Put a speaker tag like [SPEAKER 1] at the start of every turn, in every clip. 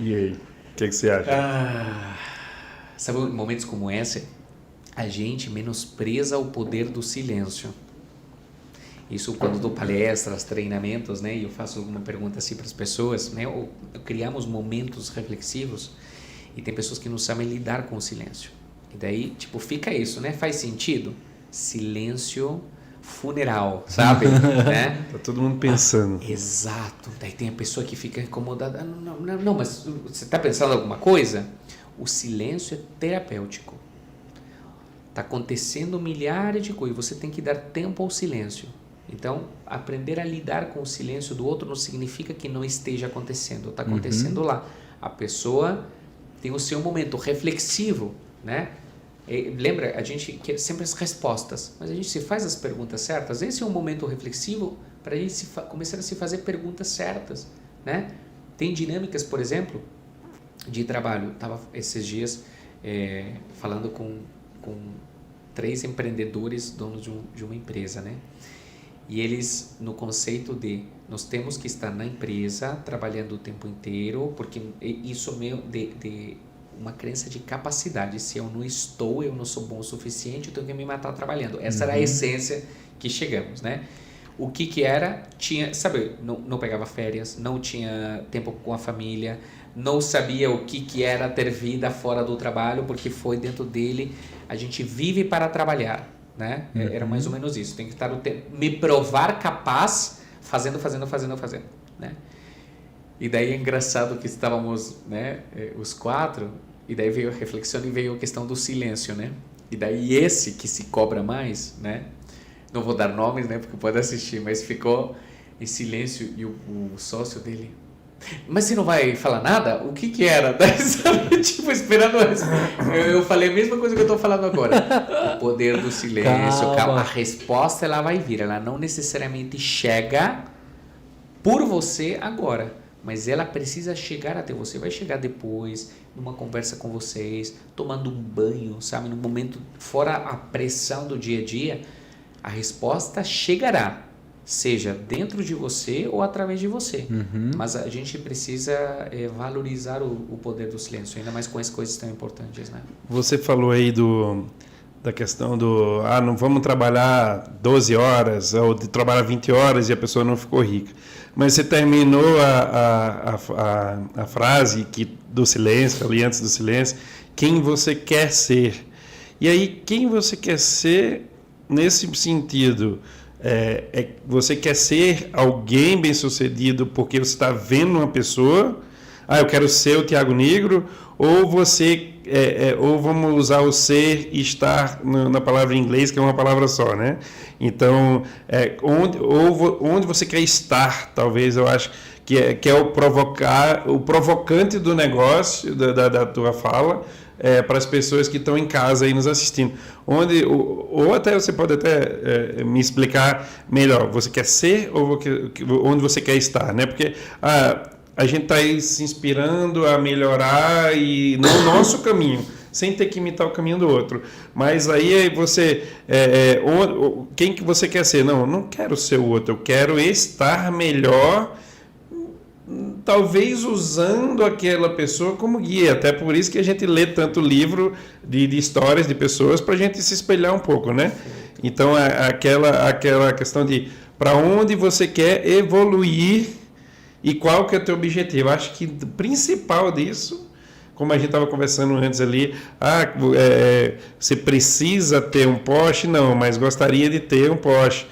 [SPEAKER 1] E aí, o que você acha?
[SPEAKER 2] Sabe, em momentos como esse, a gente menospreza o poder do silêncio. Isso quando dou palestras, treinamentos, né, e eu faço alguma pergunta assim para as pessoas, né, ou criamos momentos reflexivos e tem pessoas que não sabem lidar com o silêncio. E daí, tipo, fica isso, né? Faz sentido? Silêncio funeral, sabe? Né?
[SPEAKER 1] Tá todo mundo pensando.
[SPEAKER 2] Exato. Daí tem a pessoa que fica incomodada. Não, mas você está pensando alguma coisa? O silêncio é terapêutico. Está acontecendo milhares de coisas. Você tem que dar tempo ao silêncio. Então, aprender a lidar com o silêncio do outro não significa que não esteja acontecendo. Está acontecendo lá. A pessoa tem o seu momento reflexivo, né? Lembra, a gente quer sempre as respostas, mas a gente se faz as perguntas certas. Esse é um momento reflexivo para a gente começar a se fazer perguntas certas, né? Tem dinâmicas, por exemplo, de trabalho. Estava esses dias falando com 3 empreendedores, donos de uma empresa, né? E eles, no conceito de nós temos que estar na empresa trabalhando o tempo inteiro, porque isso é meio de uma crença de capacidade. Se eu não estou, eu não sou bom o suficiente, eu tenho que me matar trabalhando. Essa era a essência que chegamos, né? O que era? Sabe, não pegava férias, não tinha tempo com a família, não sabia o que era ter vida fora do trabalho, porque foi dentro dele, a gente vive para trabalhar, né? Era mais ou menos isso. Tem que estar o tempo, me provar capaz, fazendo, né? E daí é engraçado que estávamos, né, os 4, e daí veio a reflexão e veio a questão do silêncio, né? E daí esse que se cobra mais, né? Não vou dar nomes, né, porque pode assistir, mas ficou em silêncio e o sócio dele... Mas você não vai falar nada? O que era? Tipo, esperando... Eu falei a mesma coisa que eu estou falando agora. O poder do silêncio. Calma. A resposta, ela vai vir. Ela não necessariamente chega por você agora, mas ela precisa chegar até você. Vai chegar depois, numa conversa com vocês, tomando um banho, sabe? No momento, fora a pressão do dia a dia, a resposta chegará, seja dentro de você ou através de você. Mas a gente precisa valorizar o poder do silêncio, ainda mais com as coisas tão importantes, né?
[SPEAKER 1] Você falou aí da questão não vamos trabalhar 12 horas ou de trabalhar 20 horas e a pessoa não ficou rica. Mas você terminou a frase do silêncio, ali antes do silêncio, quem você quer ser. E aí, quem você quer ser nesse sentido? Você quer ser alguém bem-sucedido porque você está vendo uma pessoa, eu quero ser o Thiago Negro, ou ou vamos usar o ser e estar na palavra em inglês, que é uma palavra só, né? Então, onde você quer estar, talvez, eu acho que é o provocante do negócio, da tua fala, para as pessoas que estão em casa aí nos assistindo. Ou até você pode até me explicar melhor, você quer ser ou onde você quer estar, né? Porque a gente está aí se inspirando a melhorar e no nosso caminho, sem ter que imitar o caminho do outro. Mas aí você, quem que você quer ser? Não, eu não quero ser o outro, eu quero estar melhor, talvez usando aquela pessoa como guia. Até por isso que a gente lê tanto livro de histórias de pessoas, para a gente se espelhar um pouco, né? Então, aquela questão de para onde você quer evoluir e qual que é o teu objetivo. Acho que o principal disso, como a gente estava conversando antes ali, você precisa ter um Porsche? Não, mas gostaria de ter um Porsche.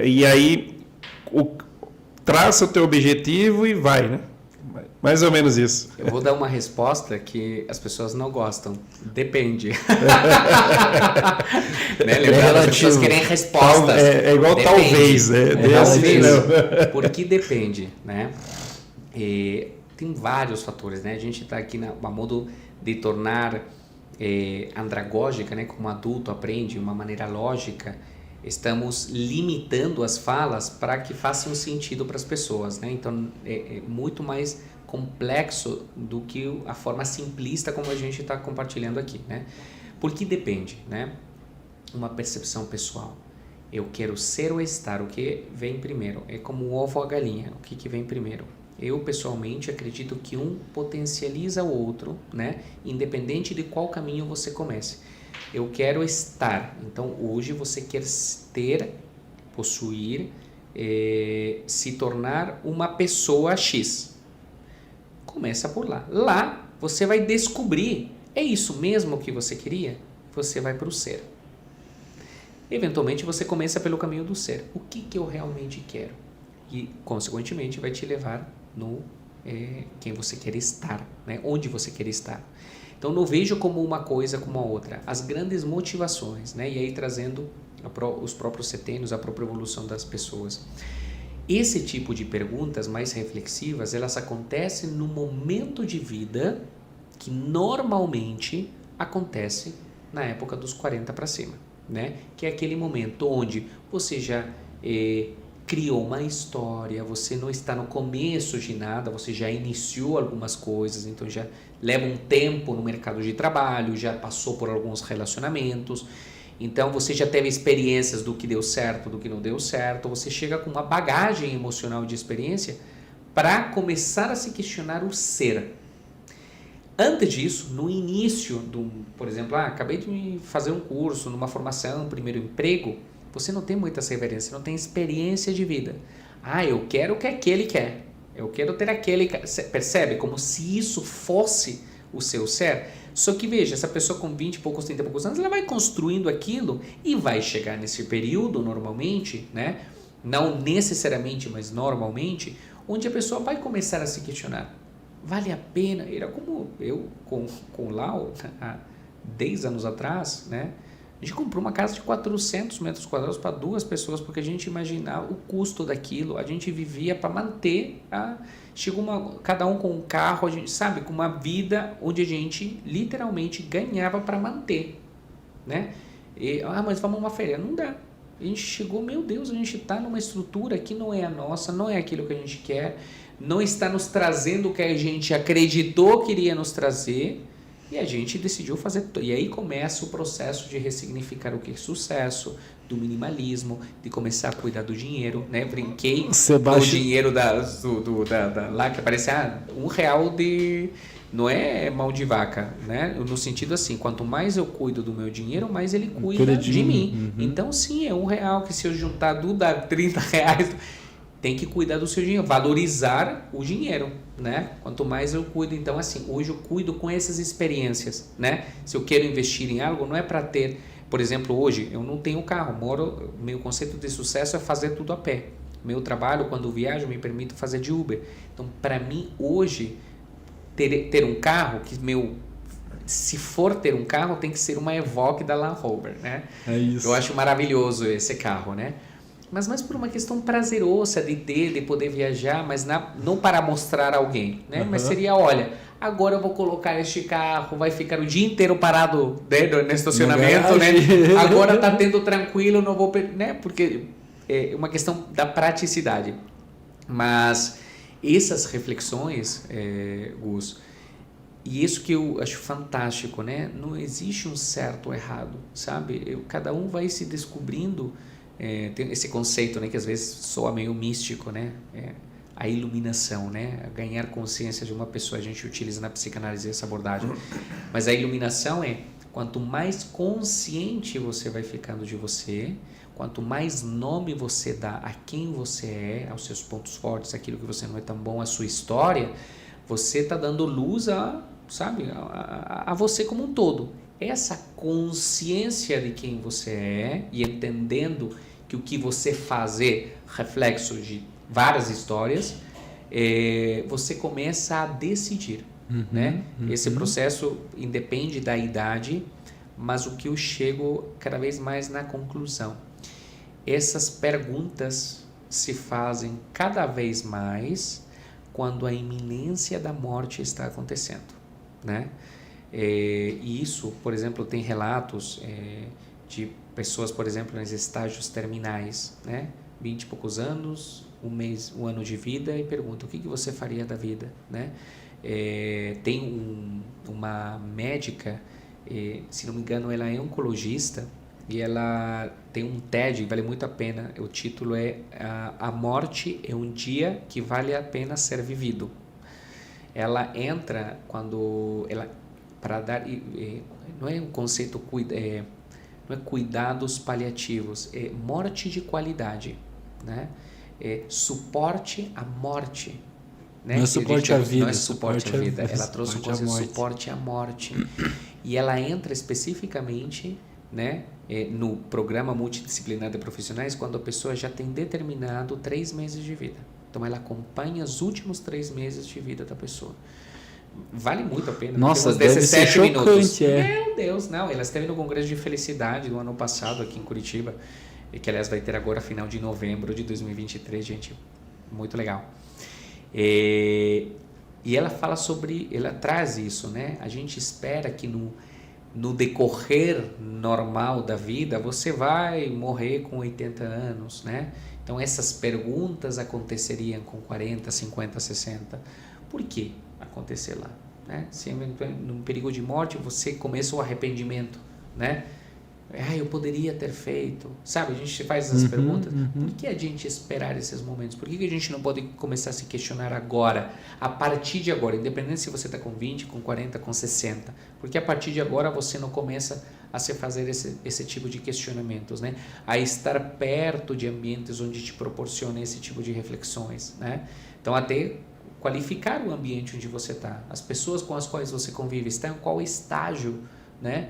[SPEAKER 1] E aí, traça o teu objetivo e vai, né? Mais ou menos isso.
[SPEAKER 2] Eu vou dar uma resposta que as pessoas não gostam. Depende. Né? Lembrando, as pessoas querem respostas.
[SPEAKER 1] É igual depende. Talvez.
[SPEAKER 2] Talvez. Porque depende, né? Tem vários fatores, né? A gente está aqui a modo de tornar andragógica, né? Como adulto aprende, uma maneira lógica. Estamos limitando as falas para que façam sentido para as pessoas, né? Então, é muito mais complexo do que a forma simplista como a gente está compartilhando aqui, né? Porque depende, né? Uma percepção pessoal. Eu quero ser ou estar, o que vem primeiro? É como o ovo ou a galinha, o que vem primeiro? Eu, pessoalmente, acredito que um potencializa o outro, né? Independente de qual caminho você comece. Eu quero estar. Então, hoje você quer ter, possuir, se tornar uma pessoa X. Começa por lá. Lá, você vai descobrir, é isso mesmo que você queria? Você vai para o ser. Eventualmente, você começa pelo caminho do ser. O que eu realmente quero? E, consequentemente, vai te levar no quem você quer estar, né? Onde você quer estar. Então, não vejo como uma coisa como a outra. As grandes motivações, né? E aí trazendo os próprios setênios, a própria evolução das pessoas. Esse tipo de perguntas mais reflexivas, elas acontecem no momento de vida que normalmente acontece na época dos 40 para cima, né? Que é aquele momento onde você já criou uma história, você não está no começo de nada, você já iniciou algumas coisas, então já leva um tempo no mercado de trabalho, já passou por alguns relacionamentos, então você já teve experiências do que deu certo, do que não deu certo, você chega com uma bagagem emocional de experiência para começar a se questionar o ser. Antes disso, no início, por exemplo, acabei de fazer um curso, numa formação, primeiro emprego, você não tem muita referência, não tem experiência de vida. Eu quero o que aquele quer. Eu quero ter aquele... Percebe? Como se isso fosse o seu ser. Só que veja, essa pessoa com 20 e poucos, 30 e poucos anos, ela vai construindo aquilo e vai chegar nesse período, normalmente, né? Não necessariamente, mas normalmente, onde a pessoa vai começar a se questionar. Vale a pena? Era como eu com o Lau, há 10 anos atrás, né? A gente comprou uma casa de 400 metros quadrados para 2 pessoas, porque a gente imaginava o custo daquilo, a gente vivia para manter, chegou cada um com um carro, a gente, sabe, com uma vida onde a gente literalmente ganhava para manter, né? Mas vamos uma férias, não dá. A gente chegou, meu Deus, a gente está numa estrutura que não é a nossa, não é aquilo que a gente quer, não está nos trazendo o que a gente acreditou que iria nos trazer, e a gente decidiu fazer. E aí começa o processo de ressignificar o que é sucesso, do minimalismo, de começar a cuidar do dinheiro, né? Brinquei com o dinheiro lá que aparece R$1 de... Não é mão de vaca, né? No sentido assim, quanto mais eu cuido do meu dinheiro, mais ele cuida de mim. Uhum. Então, sim, é R$1 que se eu juntar tudo dá R$30. Tem que cuidar do seu dinheiro, valorizar o dinheiro, né? Quanto mais eu cuido, então assim, hoje eu cuido com essas experiências, né? Se eu quero investir em algo, não é para ter, por exemplo, hoje eu não tenho carro, meu conceito de sucesso é fazer tudo a pé. Meu trabalho, quando viajo, me permite fazer de Uber. Então, para mim, hoje, ter um carro, se for ter um carro, tem que ser uma Evoque da Land Rover, né? É isso. Eu acho maravilhoso esse carro, né? Mas mais por uma questão prazerosa de poder viajar, mas não para mostrar a alguém, né? Uhum. Mas seria, olha, agora eu vou colocar este carro, vai ficar o dia inteiro parado, né, no estacionamento, né? Agora tá tendo tranquilo, não vou... né? Porque é uma questão da praticidade. Mas essas reflexões, Gus, e isso que eu acho fantástico, né? Não existe um certo ou errado, sabe? Cada um vai se descobrindo... tem esse conceito, né, que às vezes soa meio místico, né? A iluminação, né? Ganhar consciência de uma pessoa, a gente utiliza na psicanálise essa abordagem. Mas a iluminação quanto mais consciente você vai ficando de você, quanto mais nome você dá a quem você é, aos seus pontos fortes, aquilo que você não é tão bom, a sua história, você está dando luz a você como um todo. Essa consciência de quem você é e entendendo que o que você faz é reflexo de várias histórias, você começa a decidir, né? Esse processo independe da idade, mas o que eu chego cada vez mais na conclusão, essas perguntas se fazem cada vez mais quando a iminência da morte está acontecendo, né? E isso, por exemplo, tem relatos de pessoas, por exemplo, nos estágios terminais, né? 20 e poucos anos, um ano de vida, e pergunta: o que você faria da vida, né? Tem uma médica, se não me engano, ela é oncologista, e ela tem um TED, vale muito a pena. O título é A Morte é um Dia que Vale a Pena Ser Vivido. Ela entra quando ela, para dar, não é um conceito, não é cuidados paliativos, é morte de qualidade, né? É suporte à morte, né?
[SPEAKER 3] Não é suporte à vida.
[SPEAKER 2] Não é suporte à vida. Ela trouxe um conceito de suporte à morte. E ela entra especificamente, né, no programa multidisciplinar de profissionais quando a pessoa já tem determinado 3 meses de vida. Então ela acompanha os últimos 3 meses de vida da pessoa. Vale muito a pena.
[SPEAKER 3] Nossa, deve ser chocante,
[SPEAKER 2] Meu Deus, não. Ela esteve no Congresso de Felicidade do ano passado aqui em Curitiba, que aliás vai ter agora final de novembro de 2023, gente. Muito legal. E ela fala sobre, ela traz isso, né? A gente espera que no decorrer normal da vida você vai morrer com 80 anos, né? Então essas perguntas aconteceriam com 40, 50, 60. Por que acontecer lá, né? Se num perigo de morte você começa o arrependimento, né? Eu poderia ter feito, sabe? A gente faz essas perguntas. Por que a gente esperar esses momentos? Por que a gente não pode começar a se questionar agora, a partir de agora, independente se você está com 20, com 40, com 60? Porque a partir de agora você não começa a se fazer esse tipo de questionamentos, né? A estar perto de ambientes onde te proporciona esse tipo de reflexões, né? Então até qualificar o ambiente onde você está, as pessoas com as quais você convive, estão em qual estágio, né,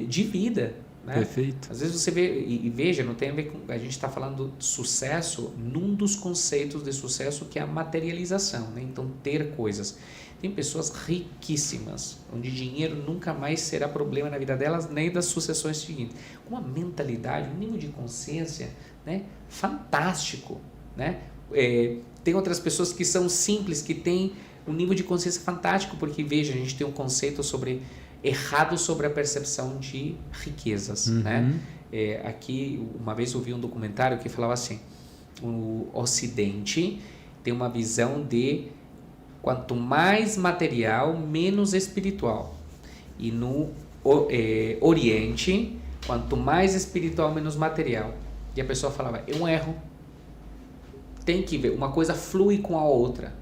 [SPEAKER 2] de vida, né?
[SPEAKER 3] Perfeito.
[SPEAKER 2] Às vezes você vê, e veja, não tem a ver com, a gente está falando de sucesso num dos conceitos de sucesso que é a materialização, né? Então ter coisas. Tem pessoas riquíssimas, onde dinheiro nunca mais será problema na vida delas, nem das sucessões seguintes. Com uma mentalidade, um nível de consciência, né, fantástico, né? Tem outras pessoas que são simples, que têm um nível de consciência fantástico, porque veja, a gente tem um conceito errado sobre a percepção de riquezas, né? Aqui, uma vez eu vi um documentário que falava assim, o Ocidente tem uma visão de quanto mais material, menos espiritual. E no Oriente, quanto mais espiritual, menos material. E a pessoa falava, é um erro. Tem que ver, uma coisa flui com a outra.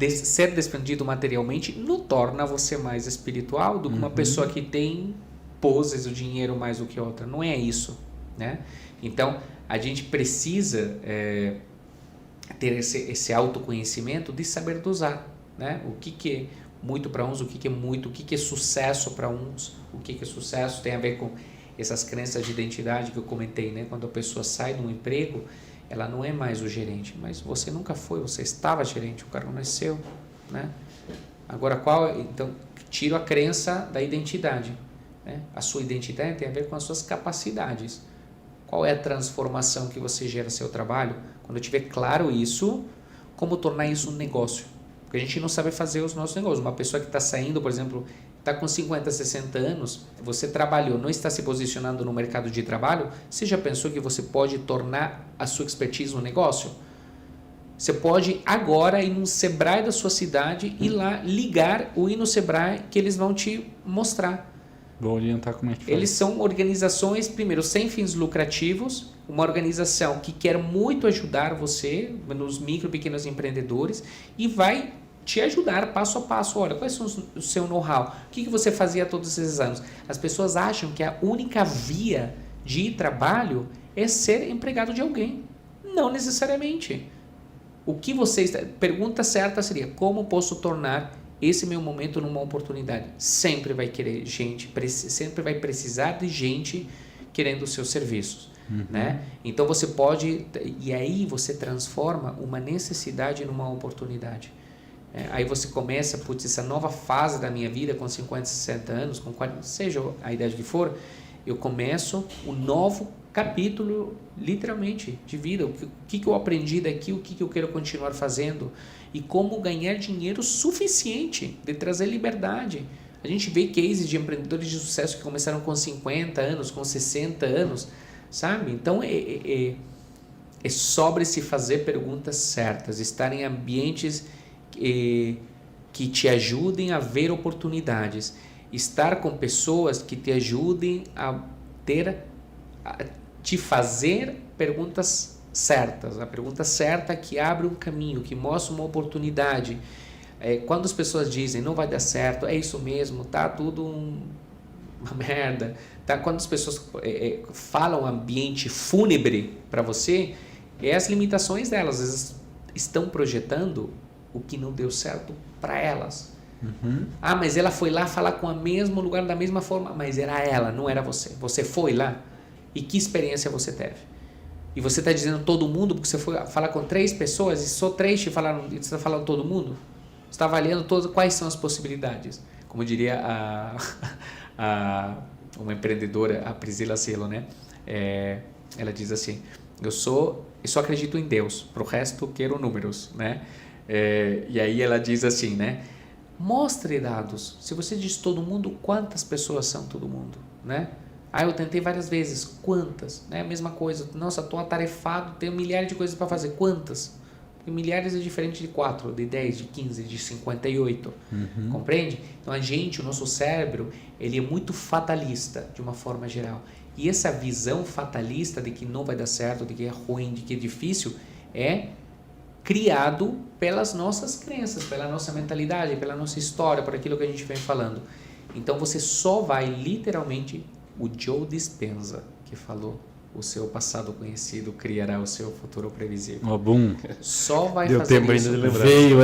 [SPEAKER 2] Ser desprendido materialmente não torna você mais espiritual do que uma pessoa que tem poses o dinheiro mais do que outra. Não é isso, né? Então, a gente precisa ter esse autoconhecimento de saber dosar, né? O que é muito para uns, o que é muito, o que é sucesso para uns, o que é sucesso tem a ver com essas crenças de identidade que eu comentei, né? Quando a pessoa sai de um emprego, ela não é mais o gerente, mas você nunca foi, você estava gerente, o cargo não é seu, né? Agora, então, tiro a crença da identidade, né? A sua identidade tem a ver com as suas capacidades. Qual é a transformação que você gera no seu trabalho? Quando eu tiver claro isso, como tornar isso um negócio? Porque a gente não sabe fazer os nossos negócios. Uma pessoa que está saindo, por exemplo, está com 50, 60 anos, você trabalhou, não está se posicionando no mercado de trabalho, você já pensou que você pode tornar a sua expertise um negócio? Você pode agora ir no Sebrae da sua cidade e lá ligar ou ir no Sebrae que eles vão te mostrar.
[SPEAKER 3] Vou orientar como é que faz.
[SPEAKER 2] Eles são organizações, primeiro, sem fins lucrativos, uma organização que quer muito ajudar você nos micro e pequenos empreendedores e vai te ajudar passo a passo. Olha, quais são o seu know-how? O que você fazia todos esses anos? As pessoas acham que a única via de trabalho é ser empregado de alguém. Não necessariamente. Pergunta certa seria, como posso tornar esse meu momento numa oportunidade? Sempre vai querer gente, sempre vai precisar de gente querendo os seus serviços. Né? Então você pode, e aí você transforma uma necessidade numa oportunidade. Aí você começa, essa nova fase da minha vida com 50, 60 anos, com 40, seja a idade que for, eu começo um novo capítulo, literalmente, de vida. O que eu aprendi daqui, o que eu quero continuar fazendo e como ganhar dinheiro suficiente de trazer liberdade. A gente vê cases de empreendedores de sucesso que começaram com 50 anos, com 60 anos, sabe? Então, é sobre se fazer perguntas certas, estar em ambientes que te ajudem a ver oportunidades, estar com pessoas que te ajudem a te fazer perguntas certas. A pergunta certa que abre um caminho, que mostra uma oportunidade. Quando as pessoas dizem não vai dar certo, é isso mesmo, tá tudo uma merda. Tá? Quando as pessoas falam ambiente fúnebre para você, é as limitações delas. Elas estão projetando o que não deu certo para elas. Ah, mas ela foi lá falar com o mesmo lugar da mesma forma, mas era ela, não era você. Você foi lá e que experiência você teve? E você está dizendo todo mundo porque você foi falar com 3 pessoas e só 3 te falaram, e você está falando todo mundo? Você está avaliando quais são as possibilidades. Como diria uma empreendedora, a Priscila Selo, né? Ela diz assim, eu só acredito em Deus, pro resto quero números, né? E aí ela diz assim, né? Mostre dados. Se você diz todo mundo, quantas pessoas são todo mundo, né? Eu tentei várias vezes, quantas? Né? A mesma coisa, nossa, estou atarefado, tenho milhares de coisas para fazer, quantas? Porque milhares é diferente de 4, de 10, de 15, de 58, compreende? Então o nosso cérebro, ele é muito fatalista, de uma forma geral. E essa visão fatalista de que não vai dar certo, de que é ruim, de que é difícil, é criado pelas nossas crenças, pela nossa mentalidade, pela nossa história, por aquilo que a gente vem falando. Então você só vai literalmente, o Joe Dispenza que falou, o seu passado conhecido criará o seu futuro previsível.
[SPEAKER 3] Boom.
[SPEAKER 2] Só vai
[SPEAKER 1] Deu
[SPEAKER 2] fazer
[SPEAKER 1] tempo
[SPEAKER 2] isso.
[SPEAKER 1] ainda de lembrar.
[SPEAKER 3] Veio,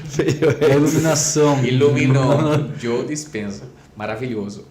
[SPEAKER 1] Veio
[SPEAKER 3] a iluminação.
[SPEAKER 2] Iluminou. Joe Dispenza. Maravilhoso.